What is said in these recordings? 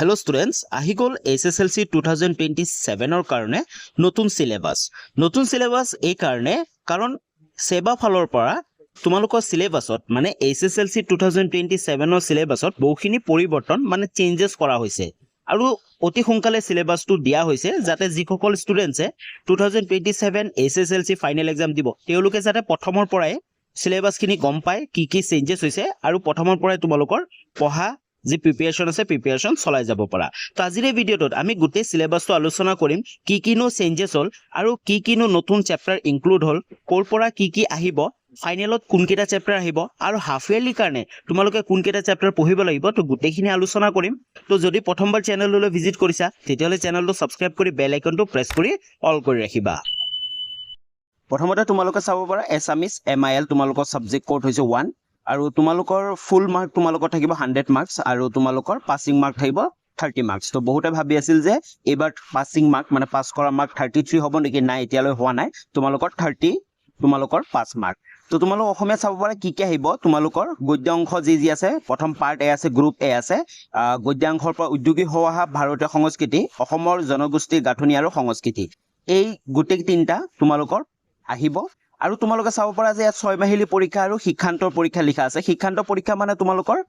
Hello students, আহি গ'ল SSLC 2027 ৰ কাৰণে নতুন সিলেবাস এই কাৰণে কাৰণ সেবা ফালৰ পৰা তোমালোকৰ সিলেবাসত মানে SSLC 2027 ৰ সিলেবাসত বহুখিনি পৰিৱৰ্তন মানে চেঞ্জেস কৰা হৈছে আৰু অতি সোনকালে সিলেবাসটো দিয়া হৈছে যাতে যিসকল ষ্টুডেন্টছে 2027 SSLC ফাইনেল এক্সাম দিব তেওঁলোকে যাতে প্ৰথমৰ পৰাই সিলেবাসখিনি গম পায় কি চেঞ্জেস হৈছে আৰু প্ৰথমৰ পৰাই তোমালোকৰ পঢ়া যি প্ৰিপাৰেচন আছে প্ৰিপাৰেচন চলাই যাব পাৰা তো আজিৰ এই ভিডিওটোত আমি গোটেই সিলেবাসটো আলোচনা কৰিম কিনো চেঞ্জেস হল আৰু কিনো নতুন চেপ্টাৰ ইনক্লুড হল কোৰ পৰা কি আহিব ফাইনেলত কোনকেইটা চেপ্টাৰ আহিব আৰু হাফ ইয়াৰলি কাৰণে তোমালোকে কোনকেইটা চেপ্টাৰ পঢ়িব লাগিব তো গোটেইখিনি আলোচনা কৰিম তো যদি প্ৰথমবাৰ চেনেললৈ ভিজিট কৰিছা তেতিয়াহলে চেনেলটো সাবস্ক্ৰাইব কৰি বেল আইকনটো প্ৰেছ কৰি অল কৰি ৰাখিবা প্ৰথমতে তোমালোকে চাব পাৰা এছামিজ MIL তোমালোকৰ সাবজেক্ট কোড হৈছে 1 আৰু তোমালোকৰ ফুল মাৰ্ক তোমালোকৰ থাকিব 100 মাৰ্কস আৰু তোমালোকৰ পাসিং মাৰ্ক থাকিব 30 মাৰ্কস তো বহুতে ভাবি আছিল যে এবাৰ পাসিং মাৰ্ক মানে পাস কৰা মাৰ্ক 33 হ'ব নেকি নাই এতিয়ালৈ হোৱা নাই তোমালোকৰ 30 তোমালোকৰ 5 মাৰ্ক তো তোমালোক অসমীয়া চাব পাৰা কি আহিব তোমালোকৰ গদ্য অংশ যি আছে প্ৰথম পাৰ্ট এ আছে গ্ৰুপ এ আছে গদ্যাংশৰ পৰা উদ্যোগী হোৱা ভাৰতীয় সংস্কৃতি অসমৰ জনগোষ্ঠীৰ গাঁথনি আৰু সংস্কৃতি এই গোটেই তিনটা তোমালোকৰ আহিব আৰু তোমালোকে চাব পাৰা যে 6 মাহিলী পৰীক্ষা আৰু শিক্ষান্তৰ পৰীক্ষা লিখা আছে শিক্ষান্তৰ পৰীক্ষা মানে তোমালোকৰ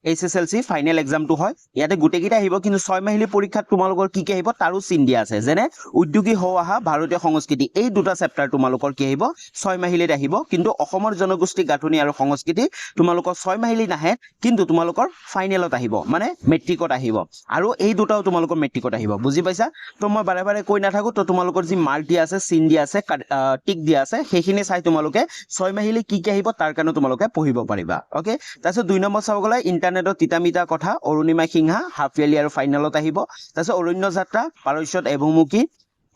SSLC ফাইনেল এক্সামটো হয় ইয়াতে গুটেকিটা আহিব কিন্তু 6 মাহিলী পৰীক্ষাত তোমালোকৰ কি আহিব তাৰো চিন দিয়া আছে যেনে উদ্যোগী হোৱা ভাৰতীয় সংস্কৃতি এই দুটা চেপ্টাৰ তোমালোকৰ কি আহিব 6 মাহিলীত আহিব কিন্তু অসমৰ জনগোষ্ঠী গাঁথনি আৰু সংস্কৃতি তোমালোকৰ 6 মাহিলী নাহে কিন্তু তোমালোকৰ ফাইনেলত আহিব মানে মেট্ৰিকত আহিব আৰু এই দুটাও তোমালোকৰ মেট্ৰিকত আহিব বুজি পাইছা তো মই বাৰে বাৰে কৈ নাথাকো তো তোমালোকৰ যি মাৰ্ক দিয়া আছে চিন দিয়া আছে টিক দিয়া আছে সেইখিনি চাই তোমালোকে 6 মাহিলী কি আহিব তাৰ কাৰণে তোমালোকে পঢ়িব পাৰিবা ওকে তাৰপিছত 2 নম্বৰ চাব গলে ইন্টাৰনেটৰ তিতামিতা কথা অৰুণিমা সিংহা হাফ ইয়াৰলি আৰু ফাইনেলত আহিব তাৰপিছত অৰণ্য যাত্ৰা পাৰস্যত এভুমুখী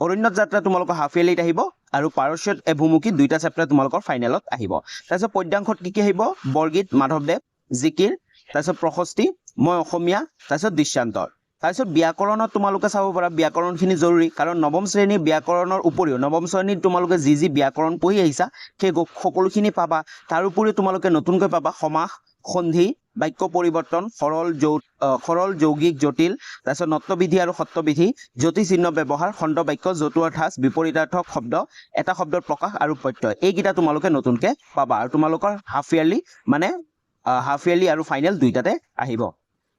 অৰণ্য যাত্ৰা তোমালোকৰ হাফ ইয়াৰলিত আহিব আৰু পাৰস্যত এভুমুখী দুইটা চেপ্টাৰ তোমালোকৰ ফাইনেলত আহিব তাৰপিছত পদ্যাংশত কি আহিব বৰগীত মাধৱদেৱ জিকিৰ তাৰপিছত প্ৰশস্তি মই অসমীয়া তাৰপিছত দৃশ্যান্তৰ তাৰপিছত ব্যাকৰণত তোমালোকে চাব পাৰা ব্যাকৰণখিনি জৰুৰী কাৰণ নৱম শ্ৰেণীৰ ব্যাকৰণৰ উপৰিও নৱম শ্ৰেণীত তোমালোকে যি ব্যাকৰণ পঢ়ি আহিছা সেই সকলোখিনি পাবা তাৰ উপৰিও তোমালোকে নতুনকৈ পাবা সমাস সন্ধি বাক্য পৰিৱৰ্তন সৰল যৌগিক জটিল তাৰপিছত নত্ববিধি আৰু সত্যবিধি জ্যোতি চিহ্ন ব্যৱহাৰ খণ্ড বাক্য জতুৱা ঠাঁচ বিপৰীতাৰ্থক শব্দ এটা শব্দৰ প্ৰকাশ আৰু প্ৰত্যয় এইকেইটা তোমালোকে নতুনকৈ পাবা আৰু তোমালোকৰ হাফ ইয়াৰলি মানে হাফ ইয়াৰলি আৰু ফাইনেল দুইটাতে আহিব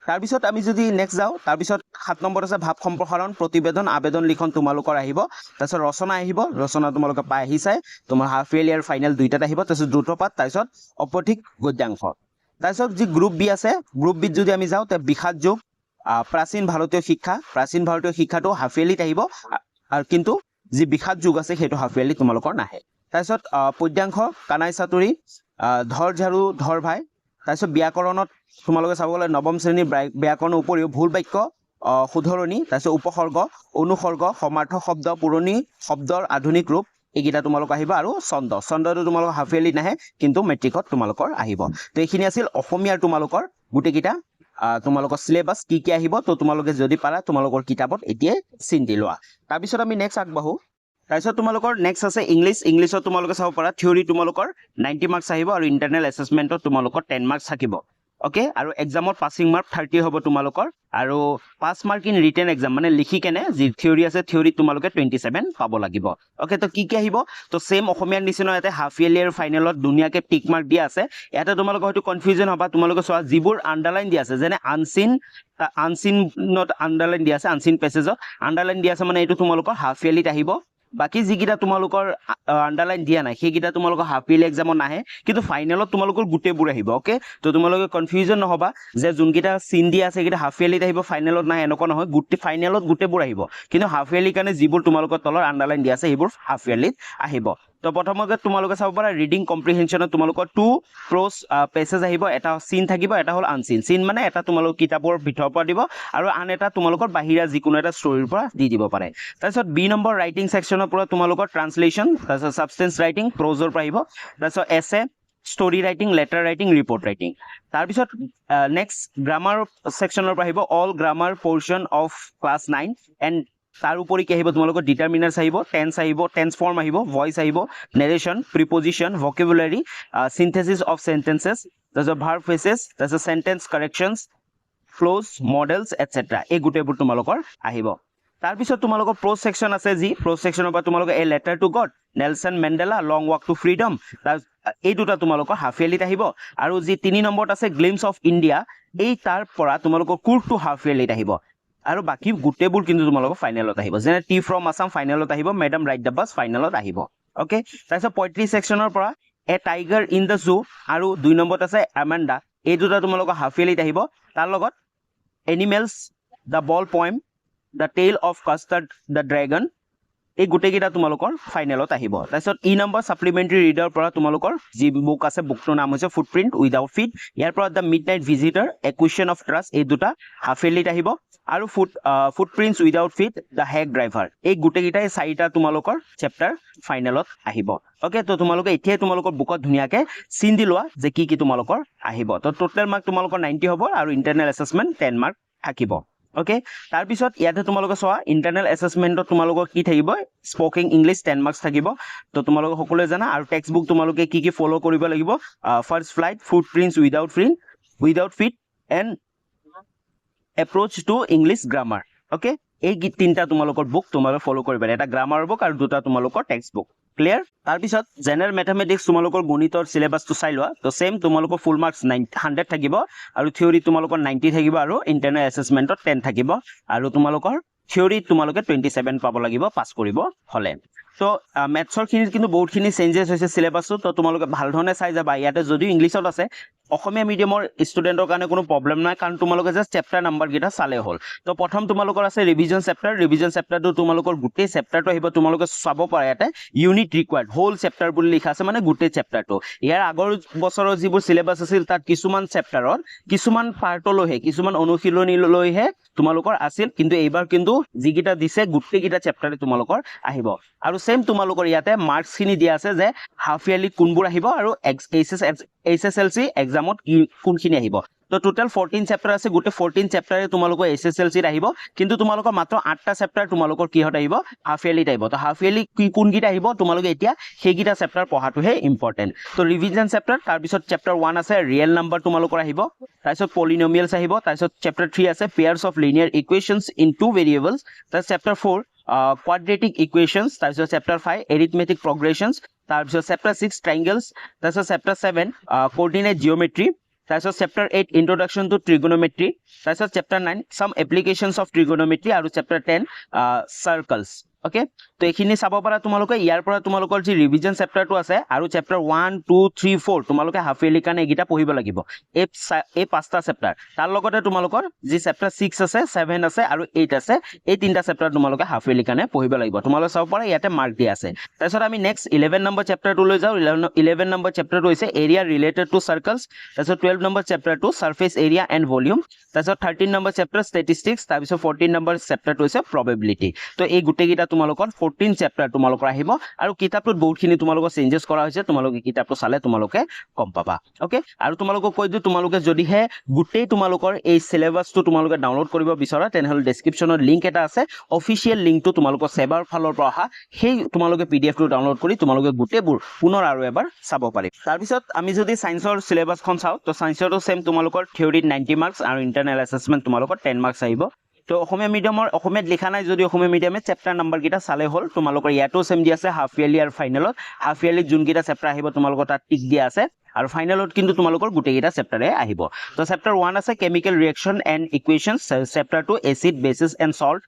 তাৰপিছত আমি যদি নেক্সট যাও তাৰপিছত 7 নম্বৰ আছে ভাৱ সম্প্ৰসাৰণ প্ৰতিবেদন আবেদন লিখন তোমালোকৰ আহিব তাৰপিছত ৰচনা আহিব ৰচনা তোমালোকে পাই আহিছাই তোমাৰ হাফ ইয়াৰলি আৰু ফাইনেল দুইটাতে আহিব তাৰপিছত দ্ৰুতপাঠ তাৰপিছত অপঠিক গদ্যাংশ তাৰপিছত যি গ্ৰুপ বি আছে গ্ৰুপ বিত যদি আমি যাওঁ তে বিখ্যাত যুগ প্ৰাচীন ভাৰতীয় শিক্ষাটো হাফ ইয়াৰলিত আহিব আৰু কিন্তু যি বিখ্যাত যুগ আছে সেইটো হাফ ইয়াৰলি তোমালোকৰ নাহে তাৰপিছত পদ্যাংশ কানাই চাতুৰি ধৰ ঝাৰু ধৰ ভাই তাৰপিছত ব্যাকৰণত তোমালোকে চাব গ'লে নৱম শ্ৰেণীৰ ব্যাকৰণৰ উপৰিও ভুল বাক্য শুধৰণি তাৰপিছত উপসৰ্গ অনুসৰ্গ সমাৰ্থক শব্দ পুৰণি শব্দৰ আধুনিক ৰূপ এইকেইটা তোমালোক আহিব আৰু ছন্দটো তোমালোকৰ হাফ ইয়াৰলি নাহে কিন্তু মেট্ৰিকত তোমালোকৰ আহিব তো এইখিনি আছিল অসমীয়াৰ তোমালোকৰ গোটেইকেইটা তোমালোকৰ সিলেবাস কি আহিব তো তোমালোকে যদি পাৰা তোমালোকৰ কিতাপত এতিয়াই চিন্তি লোৱা তাৰপিছত আমি নেক্সট আগবাঢ়ো তাৰপিছত তোমালোকৰ নেক্সট আছে ইংলিছত তোমালোকে চাব পাৰা থিওৰি তোমালোকৰ 90 মাৰ্কস আহিব আৰু ইন্টাৰনেল এছেছমেন্টত তোমালোকৰ 10 মাৰ্কস থাকিব ওকে আৰু এক্সামত পাসিং মাৰ্ক 30 হ'ব তোমালোকৰ আৰু 5 মাৰ্ক ইন ৰিটেন এক্সাম মানে লিখি কেনে যি থিওৰি আছে থিওৰি তোমালোকে 27 পাব লাগিব ওকে তো কি আহিব তো সেম অসমীয়াৰ নিচিনা ইয়াতে হাফ ইয়াৰলি আৰু ফাইনেলত দুনিয়াকে টিক মাৰ্ক দিয়া আছে ইয়াতে তোমালোকৰ হয়তো কনফিউজন হ'ব তোমালোকে চোৱা যিবোৰ আন্ডাৰলাইন দিয়া আছে যেনে আনসিন নট আন্ডাৰলাইন দিয়া আছে আনসিন পেছেজত আন্ডাৰলাইন দিয়া আছে মানে এইটো তোমালোকৰ হাফ ইয়াৰলিত আহিব বাকি যিকিটা তোমালোকৰ আন্ডাৰলাইন দিয়া নাই সেইকিটা তোমালোকৰ হাফ ইয়াৰলি এক্সামত নাহে কিন্তু ফাইনেলত তোমালোকৰ গুটেবোৰ আহিব ওকে তো তোমালোকে কনফিউজন নহবা যে যোনকিটা সিন দিয়া আছে কিটা হাফ ইয়াৰলিত আহিব ফাইনেলত নাহে এনেকুৱা নহয় গুটে ফাইনেলত গুটেবোৰ আহিব কিন্তু হাফ ইয়াৰলি কাৰণে যিবোৰ তোমালোকৰ তলৰ আন্ডাৰলাইন দিয়া আছে সেইবোৰ হাফ ইয়াৰলিত আহিব তো প্ৰথমতে তোমালোকে চাব পাৰা ৰিডিং কম্প্ৰিহেনশনত তোমালোকৰ 2 প্ৰ'জ পেছেজ আহিব এটা সিন থাকিব এটা হল আনসিন সিন মানে এটা তোমালোকৰ কিতাপৰ ভিতৰৰ পৰা দিব আৰু আন এটা তোমালোকৰ বাহিৰা যিকোনো এটা ষ্টৰীৰ পৰা দি দিব পাৰে তাৰপিছত বি নম্বৰ ৰাইটিং সেকশনৰ পৰা তোমালোকৰ ট্ৰান্সলেচন তাৰপিছত সাবষ্টেন্স ৰাইটিং প্ৰ'জৰ পৰা আহিব তাৰপিছত এছে story writing, letter writing, report writing. তাৰপিছত next grammar sectionৰ পৰা আহিব all grammar portion of class 9 and তাৰ উপৰি কি আহিব তোমালোকৰ determiners আহিব, tense form আহিব, voice আহিব, narration, preposition, vocabulary, synthesis of sentences, তাৰপিছত verb phrases, তাৰপিছত sentence corrections, ফ্লোজ মডেলছ এটসেট্ৰা এই গোটেইবোৰ তোমালোকৰ আহিব তাৰ পিছত তোমালোকৰ প্ৰ সেকশন আছে যি প্ৰ সেকশনৰ পৰা তোমালোকৰ a letter to god Nelson Mandela long walk to freedom তাৰ এই দুটা তোমালোকৰ হাফ ইয়াৰলিত আহিব আৰু যি 3 নম্বৰত আছে গ্লিমছ অফ ইণ্ডিয়া এই তাৰ পৰা তোমালোকৰ কুৰ টু হাফ ইয়াৰলিত আহিব আৰু বাকি গোটেইবোৰ কিন্তু তোমালোকৰ ফাইনেলত আহিব যেনে টি ফ্ৰম আসাম ফাইনেলত আহিব মেডাম ৰাইট দ্য বাছ ফাইনেলত আহিব ওকে তাৰপিছত 35 সেকশনৰ পৰা a tiger in the zoo আৰু 2 নম্বৰত আছে এমান্ডা এই দুটা তোমালোকৰ হাফ ইয়াৰলিত আহিব তাৰ লগত animals the ball poem the tail of custard the dragon এই গোটেইকেইটা তোমালোকৰ ফাইনেলত আহিব তাৰপিছত ই নম্বৰ সাপ্লিমেন্টাৰী ৰিডাৰ পৰা তোমালোকৰ যি বুক আছে বুকটোৰ নাম হৈছে ফুটপ্ৰিন্ট উইদাউট ফিট ইয়াৰ পৰা the midnight visitor a question of trust এই দুটা হাফ ইয়াৰলিত আহিব আৰু footprints without feet the hack driver এই গোটেইকেইটাই চাৰিটা তোমালোকৰ চেপ্টাৰ ফাইনেলত আহিব ওকে তো তোমালোকে এতিয়া তোমালোকৰ বুকত ধুনিয়াকে চিন দি লোৱা যে কি তোমালোকৰ আহিব তো টোটাল মাৰ্ক তোমালোকৰ 90 হ'ব আৰু ইন্টাৰনেল এছেছমেন্ট 10 মাৰ্ক থাকিব ওকে তাৰ পিছত ইয়াতে তোমালোকে চোৱা ইন্টাৰনেল এছেছমেন্টত তোমালোকৰ কি থাকিব স্পোকিং ইংলিশ 10 মাৰ্কস থাকিব তো তোমালোকে সকলোৱে জানা আৰু টেক্সট বুক তোমালোকে কি ফলো কৰিব লাগিব first flight footprints without feet and approach to English grammar okay এই তিনটা তোমালোকৰ বুক তোমালোকে ফলো কৰিব লাগে এটা গ্ৰামাৰ বুক আৰু দুটা তোমালোকৰ টেক্সট বুক ক্লিয়াৰ তাৰ পিছত জেনাৰেল ম্যাথমেটিক্স তোমালোকৰ গণিতৰ সিলেবাসটো চাই লোৱা তো সেম তোমালোকৰ ফুল মাৰ্কস 100 থাকিব আৰু থিওৰি তোমালোকৰ 90 থাকিব আৰু ইন্টাৰনেল এছেছমেন্টত 10 থাকিব আৰু তোমালোকৰ থিওৰি তোমালোকে 27 পাব লাগিব পাস কৰিব হলে তো ম্যাথছৰ খিনিত কিন্তু বহুতখিনি চেঞ্জেস হৈছে সিলেবাসটো তো তোমালোকে ভাল ধৰণে চাই যাবা ইয়াতে যদি ইংলিশত আছে অসমীয়া মিডিয়ামৰ ষ্টুডেন্টৰ কাৰণে কোনো প্ৰবলেম নাই কাৰণ তোমালোকে জাস্ট চেপ্টাৰ নাম্বাৰ গিটা চালে হ'ল তো প্ৰথম তোমালোকৰ আছে ৰিভিজন চেপ্টাৰটো তোমালোকৰ গোটেই চেপ্টাৰটো আহিব তোমালোকে চাব পাৰা ইয়াতে ইউনিট ৰিকোয়াৰ্ড হোল চেপ্টাৰ বুলি লিখা আছে মানে গোটেই চেপ্টাৰটো ইয়াৰ আগৰ বছৰৰ যিবোৰ সিলেবাস আছিল তাত কিছুমান চেপ্টাৰত কিছুমান পাৰ্টলৈহে কিছুমান অনুশীলনীলৈহে তোমালোকৰ আছিল কিন্তু এইবাৰ কিন্তু যিকিটা দিছে গোটেই কিটা চেপ্টাৰে তোমালোকৰ আহিব আৰু সেম তোমালোকৰ ইয়াতে মাৰ্কস খিনি দিয়া আছে যে হাফ ইয়াৰলি কোনবোৰ আহিব আৰু এছএছএলসি এক্সামত কোনখিনি আহিব তো টোটাল 14 চেপ্টাৰ আছে গোটেই 14 চেপ্টাৰে তোমালোকৰ এছএছএলসিত আহিব কিন্তু তোমালোকৰ মাত্ৰ 8টা চেপ্টাৰ তোমালোকৰ কিহত আহিব হাফ ইয়াৰলিত আহিব তো হাফ ইয়াৰলি কোনকিটা আহিব তোমালোকে এতিয়া সেইকিটা চেপ্টাৰ পঢ়াটোহে ইম্পৰ্টেন্ট তো ৰিভিজন চেপ্টাৰ তাৰ পিছত চেপ্টাৰ 1 আছে ৰিয়েল নাম্বাৰ তোমালোকৰ আহিব তাৰ পিছত পলিনোমিয়ালছ আহিব তাৰ পিছত চেপ্টাৰ 3 আছে pairs of linear equations in two variables তাৰ চেপ্টাৰ 4 quadratic equations তাৰপিছত চেপ্টাৰ 5 arithmetic progressions তাৰপিছত চেপ্টাৰ 6 triangles তাৰপিছত চেপ্টাৰ 7 coordinate geometry তাৰপিছত চেপ্টাৰ 8 introduction to trigonometry তাৰপিছত chapter 9 some applications of trigonometry আৰু চেপ্টাৰ 10 circles ওকে তো এইখিনি চাব পাৰা তোমালোকে ইয়াৰ পৰা তোমালোকৰ যি ৰিভিজন চেপ্টাৰটো আছে আৰু চেপ্টাৰ 1 2 3 4 তোমালোকে হাফ ইয়াৰলি কাৰণে এগিটা পঢ়িব লাগিব এই পাঁচটা চেপ্টাৰ তাৰ লগতে তোমালোকৰ যি চেপ্টাৰ 6 আছে 7 আছে আৰু 8 আছে এই তিনটা চেপ্টাৰ তোমালোকে হাফ ইয়াৰলি কাৰণে পঢ়িব লাগিব তোমালোকে চাব পাৰা ইয়াতে মাৰ্ক দিয়া আছে তাৰপিছত আমি নেক্সট 11 নম্বৰ চেপ্টাৰটো লৈ যাও 11 নম্বৰ চেপ্টাৰটো হৈছে এৰিয়া ৰিলেটেড টু সাৰ্কলছ তাৰপিছত 12 নম্বৰ চেপ্টাৰটো সাৰফেস এৰিয়া এণ্ড ভলিউম তাৰপিছত 13 নম্বৰ চেপ্টাৰ ষ্টেটিষ্টিক্স তাৰপিছত 14 নম্বৰ চেপ্টাৰটো হৈছে প্ৰবাবিলিটি তো এই গোটেইকিটা তোমালোকৰ 14 চেপ্টাৰ তোমালোকৰ আহিব আৰু কিতাপটোত বহুতখিনি তোমালোকৰ চেঞ্জেস কৰা হৈছে তোমালোকে কিতাপটো চালে তোমালোকে গম পাবা ওকে আৰু তোমালোকক কৈ দিও তোমালোকে যদিহে গোটেই তোমালোকৰ এই সিলেবাসটো তোমালোকে ডাউনলোড কৰিব বিচৰা তেনেহলে ডেসক্ৰিপচনত লিংক এটা আছে অফিচিয়েল লিংকটো তোমালোকৰ সেবাৰ ফালৰ পৰা অহা সেই তোমালোকে পিডিএফটো ডাউনলোড কৰি তোমালোকে গোটেইবোৰ পুনৰ আৰু এবাৰ চাব পাৰিব তাৰ পিছত আমি যদি সায়েন্সৰ সিলেবাসখন চাও তো সায়েন্সৰটো সেম তোমালোকৰ থিওৰিত 90 মাৰ্কস আৰু ইন্টাৰনেল এছেছমেন্ট তোমালোকৰ 10 মাৰ্কস আহিব তো অসমীয়া মিডিয়ামৰ অসমীয়াত লিখা নাই যদি অসমীয়া মিডিয়ামে চেপ্টাৰ নাম্বাৰ কিটা চালে হ'ল তোমালোকৰ ইয়াতো সেম দিয়া আছে হাফ ইয়াৰলি আৰু ফাইনেলত হাফ ইয়াৰলি যোন কিটা চেপ্টাৰ আহিব তোমালোকৰ তাত টিক দিয়া আছে আৰু ফাইনেলত কিন্তু তোমালোকৰ গোটেই কিটা চেপ্টাৰে আহিব তো চেপ্টাৰ 1 আছে chemical reaction and equations chapter 2 acid bases and salt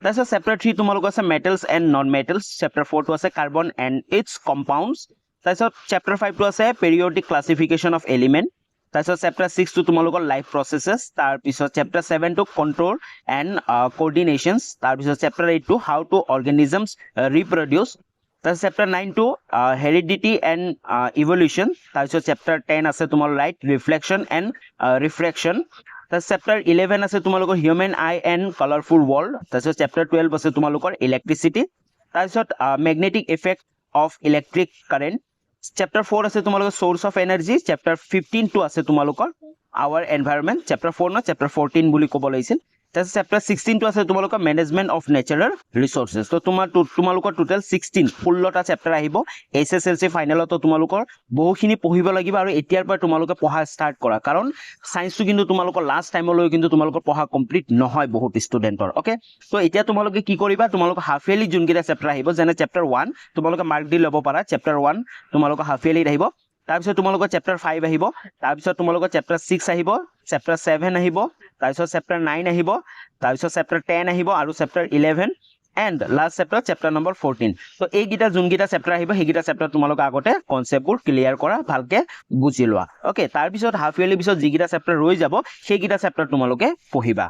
তাৰপিছত চেপ্টাৰ 3 তোমালোকৰ আছে metals and non metals chapter 4 টো আছে কাৰ্বন এণ্ড ইটস কম্পাউণ্ডছ তাৰপিছত চেপ্টাৰ 5 টো আছে পেৰিয়ডিক ক্লাসিফিকেশন অফ এলিমেন্ট তাৰপিছত চেপ্টাৰ 6 টো তোমালোকৰ লাইফ প্ৰসেসেস তাৰপিছত চেপ্টাৰ 7 টো কন্ট্ৰোল এণ্ড কোঅৰ্ডিনেশনছ তাৰপিছত চেপ্টাৰ 8 টো হাউ টু অৰ্গানিজমছ ৰিপ্ৰডিউস তাৰপিছত চেপ্টাৰ 9 টো হেৰিডিটি এণ্ড ইভলিউশন তাৰপিছত চেপ্টাৰ 10 আছে তোমাৰ লাইট ৰিফ্লেকশন এণ্ড ৰিফ্ৰেকশন তাৰপিছত চেপ্টাৰ 11 আছে তোমালোকৰ human I and colourful world তাৰপিছত চেপ্টাৰ 12 আছে তোমালোকৰ ইলেক্ট্ৰিচিটি তাৰপিছত magnetic effect of electric current chapter 4 আছে তোমালোকৰ সোৰ্স অফ এনাৰ্জি চেপ্টাৰ 15 টো আছে তোমালোকৰ আৱাৰ এনভায়ৰনমেন্ট চেপ্টাৰ 4 ন চেপ্টাৰ 14 বুলি ক'ব লাগিছিল তাৰপিছত চেপ্টাৰ 16 টো আছে তোমালোকৰ মেনেজমেন্ট অফ নেচাৰেল ৰিসোৰ্সেস তো তোমালোকৰ টোটাল 16টা চেপ্টাৰ আহিব এছএছএলসি ফাইনেলত তোমালোকৰ বহুখিনি পঢ়িব লাগিব আৰু এতিয়াৰ পৰা তোমালোকে পঢ়া ষ্টাৰ্ট কৰা কাৰণ সায়েন্সটো কিন্তু তোমালোকৰ লাষ্ট টাইমলৈ কিন্তু তোমালোকৰ পঢ়া কমপ্লিট নহয় বহুত ষ্টুডেন্টৰ ওকে তো এতিয়া তোমালোকে কি কৰিবা তোমালোকৰ হাফ ইয়াৰলি যোনকেইটা চেপ্টাৰ আহিব যেনে চেপ্টাৰ 1 তোমালোকে মাৰ্ক দি ল'ব পাৰা চেপ্টাৰ 1 তোমালোকৰ হাফ ইয়াৰলিত আহিব তাৰপিছত তোমালোকৰ চেপ্টাৰ 5 আহিব তাৰপিছত তোমালোকৰ চেপ্টাৰ 6 আহিব চেপ্টাৰ 7 আহিব তাৰপিছত চেপ্টাৰ 9 আহিব তাৰপিছত চেপ্টাৰ 10 আহিব আৰু chapter 11 and last chapter number 14 তো এইগিটা যোনগিটা চেপ্টাৰ আহিব সেইগিটা চেপ্টাৰ তোমালোকে আগতে কনসেপ্টবোৰ ক্লিয়াৰ কৰা ভালকে বুজি লোৱা ওকে তাৰপিছত হাফ ইয়াৰলি পিছত যিগিটা চেপ্টাৰ ৰৈ যাব সেইগিটা চেপ্টাৰ তোমালোকে পঢ়িবা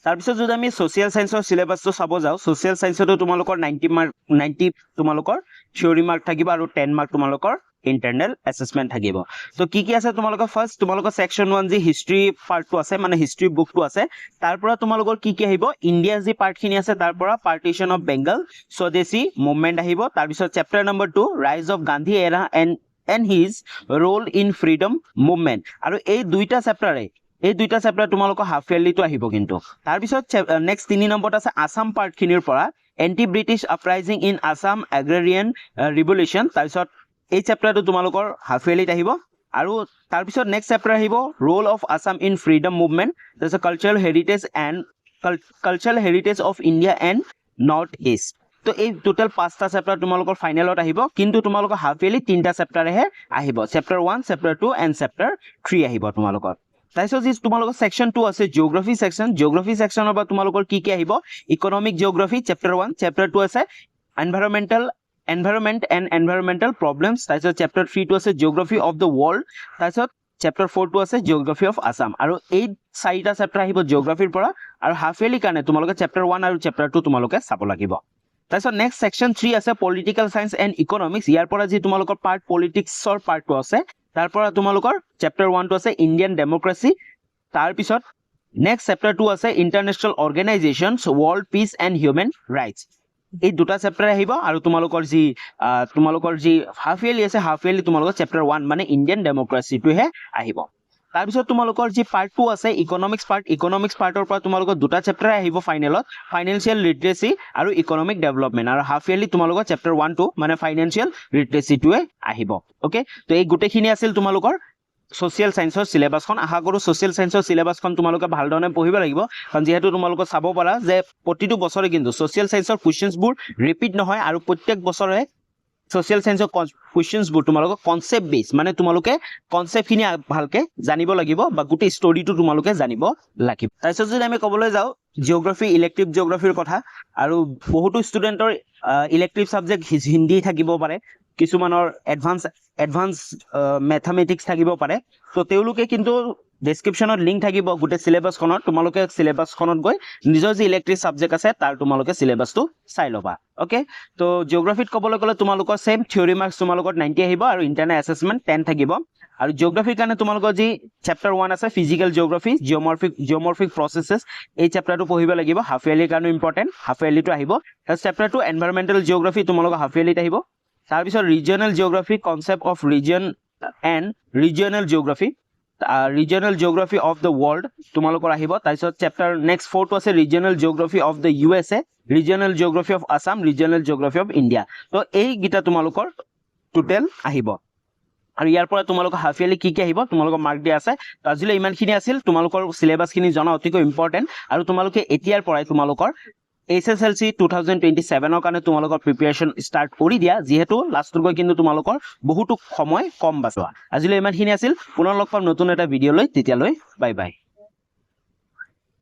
তাৰপিছত যদি আমি সোশিয়াল সায়েন্সৰ সিলেবাসটো চাব যাও সোশিয়াল সায়েন্সটো তোমালোকৰ 90 তোমালোকৰ থিওৰি মাৰ্ক থাকিব আৰু 10 মাৰ্ক তোমালোকৰ ইন্টাৰনেল অ্যাসেসমেন্ট থাকিব তো কি আছে তোমালোকৰ ফাৰ্স্ট তোমালোকৰ সেকশন 1 যি হিষ্ট্ৰী পাৰ্টটো আছে মানে হিষ্ট্ৰী বুকটো আছে তাৰ পৰা তোমালোকৰ কি আহিব ইন্ডিয়া যি পাৰ্টখিনি আছে তাৰ পৰা পাৰ্টিশন অফ বেংগল স্বদেশী মুভমেন্ট আহিব তাৰ পিছত চেপ্টাৰ নম্বৰ 2 ৰাইজ of Gandhi era and his role in freedom movement আৰু এই দুইটা চেপ্টাৰ তোমালোকৰ হাফ ইয়াৰলিটো আহিব কিন্তু তাৰ পিছত নেক্সট 3 নম্বৰত আছে আসাম পাৰ্টখিনিৰ পৰা anti British uprising in Assam agrarian revolution তাৰ পিছত এই চেপ্টাৰটো তোমালোকৰ হাফ ইয়াৰলিত আহিব আৰু তাৰ পিছত নেক্সট চেপ্টাৰ আহিব role of Assam in freedom movement তাৰপিছত cultural heritage of India and north east তো এই টোটাল 5টা চেপ্টাৰ তোমালোকৰ ফাইনেলত আহিব কিন্তু তোমালোকৰ হাফ ইয়াৰলি 3টা চেপ্টাৰহে আহিব চেপ্টাৰ 1 চেপ্টাৰ 2 এণ্ড চেপ্টাৰ 3 আহিব তোমালোকৰ তাৰপিছত যি তোমালোকৰ সেকশন 2 আছে জিওগ্ৰাফি সেকশনৰ পৰা তোমালোকৰ কি আহিব ইকোনমিক জিওগ্ৰাফি চেপ্টাৰ 1 চেপ্টাৰ 2 আছে environment and environmental problems তাৰপিছত চেপ্টাৰ 3 টো আছে জিওগ্ৰাফি অফ দ্য ওয়াৰ্ল্ড তাৰপিছত চেপ্টাৰ 4 টো আছে জিওগ্ৰাফি অফ আসাম আৰু এই 4টা চেপ্টাৰ আহিব জিওগ্ৰাফিৰ পৰা আৰু হাফ ইয়াৰলি কাৰণে তোমালোকে চেপ্টাৰ 1 আৰু চেপ্টাৰ 2 তোমালোকে চাব লাগিব তাৰপিছত নেক্সট সেকশন 3 আছে পলিটিক্যাল সায়েন্স এণ্ড ইকোনমিক্স ইয়াৰ পৰা যি তোমালোকৰ পাৰ্ট পলিটিক্সৰ পাৰ্টটো আছে তাৰ পৰা তোমালোকৰ চেপ্টাৰ 1 টো আছে ইণ্ডিয়ান ডেমোক্ৰেসি তাৰ পিছত নেক্সট চেপ্টাৰ 2 আছে international organisations world peace and human rights এই দুটা চেপ্টাৰ আহিব আৰু তোমালোকৰ যি হাফ ইয়াৰলি আছে হাফ ইয়াৰলি তোমালোকৰ চেপ্টাৰ 1 মানে ইণ্ডিয়ান ডেমোক্ৰেসিটোহে আহিব তাৰ পিছত তোমালোকৰ যি পাৰ্ট 2 আছে ইকোনমিক্স পাৰ্টৰ পৰা তোমালোকৰ দুটা চেপ্টাৰ আহিব ফাইনেলত ফাইনান্সিয়েল লিটাৰেসি আৰু ইকোনমিক ডেভেলপমেন্ট আৰু হাফ ইয়াৰলি তোমালোকৰ চেপ্টাৰ 1 2 মানে ফাইনান্সিয়েল লিটাৰেসিটোহে আহিব ওকে তো এই গুটেখিনি আছিল তোমালোকৰ সোশিয়াল সায়েন্সৰ সিলেবাসখন আশা কৰো সোশিয়াল সায়েন্সৰ সিলেবাসখন তোমালোকে ভালদৰে পঢ়িব লাগিব কাৰণ যেহেতু তোমালোকে চাব পাৰা যে প্ৰতিটো বছৰে কিন্তু সোশিয়াল সায়েন্সৰ কোৱেশ্চনবোৰ ৰিপিট নহয় আৰু প্ৰত্যেক বছৰে সোশিয়াল সায়েন্সৰ কোৱেশ্চনবোৰ তোমালোকে কনসেপ্ট বেস মানে তোমালোকে কনসেপ্টখিনি ভালকে জানিব লাগিব বা গুটি ষ্টৰীটো তোমালোকে জানিব লাগিব তাৰপিছত যদি আমি ক'বলৈ যাওঁ জিওগ্ৰাফি ইলেক্টিভ জিওগ্ৰাফিৰ কথা আৰু বহুতো ষ্টুডেন্টৰ ইলেক্টিভ সাবজেক্ট হিন্দী থাকিব পাৰে কিছুমানৰ এডভান্স ম্যাথমেটিক্স থাকিব পাৰে তো তেওঁলোকে কিন্তু ডেসক্ৰিপচনত লিংক থাকিব গুটে সিলেবাসখনত তোমালোকে সিলেবাসখনত গৈ নিজৰ যি ইলেক্টিভ সাবজেক্ট আছে তাৰ তোমালোকে সিলেবাসটো চাই ল'বা ওকে তো জিওগ্ৰাফিত ক'বলৈ গ'লে তোমালোকৰ সেম থিওৰি মাৰ্কস তোমালোকৰ 90 আহিব আৰু ইন্টাৰনেল অ্যাসেসমেন্ট 10 থাকিব আৰু জিওগ্ৰাফিৰ কাৰণে তোমালোকৰ যি চেপ্টাৰ 1 আছে ফিজিক্যাল জিওগ্ৰাফি জিওমৰ্ফিক প্ৰসেসেস এই চেপ্টাৰটো পঢ়িব লাগিব হাফ ইয়াৰলিৰ কাৰণে ইম্পৰ্টেন্ট হাফ ইয়াৰলিটো আহিব আৰু চেপ্টাৰ 2 এনভাইৰনমেন্টাল জিওগ্ৰাফি তোমালোকৰ হাফ ইয়াৰলিত আহিব তাৰ পিছত regional geography concept of region and regional geography of the world তোমালোকৰ আহিব তাৰপিছত চেপ্টাৰ নেক্সট 4 টো আছে regional geography of the USA regional geography of Assam regional geography of India তো এই গিটা তোমালোকৰ টোটেল আহিব আৰু ইয়াৰ পৰা তোমালোকৰ হাফ ইয়াৰলি কি আহিব তোমালোকৰ মাৰ্ক দিয়া আছে তো আজিলৈ ইমানখিনি আছিল তোমালোকৰ সিলেবাসখিনি জনা অতিকৈ ইম্পৰ্টেন্ট আৰু তোমালোকে এতিয়াৰ পৰাই তোমালোকৰ SSLC 2027 কাৰণে তোমালোকৰ প্ৰিপাৰেচন ষ্টাৰ্ট কৰি দিয়া যেহেতু লাষ্টৰ গৈ কিন্তু তোমালোকৰ বহুতো সময় কম বাছোৱা আজিলৈ ইমানখিনি আছিল পুনৰ লগ পাম নতুন এটা ভিডিঅ লৈ তেতিয়ালৈ বাই বাই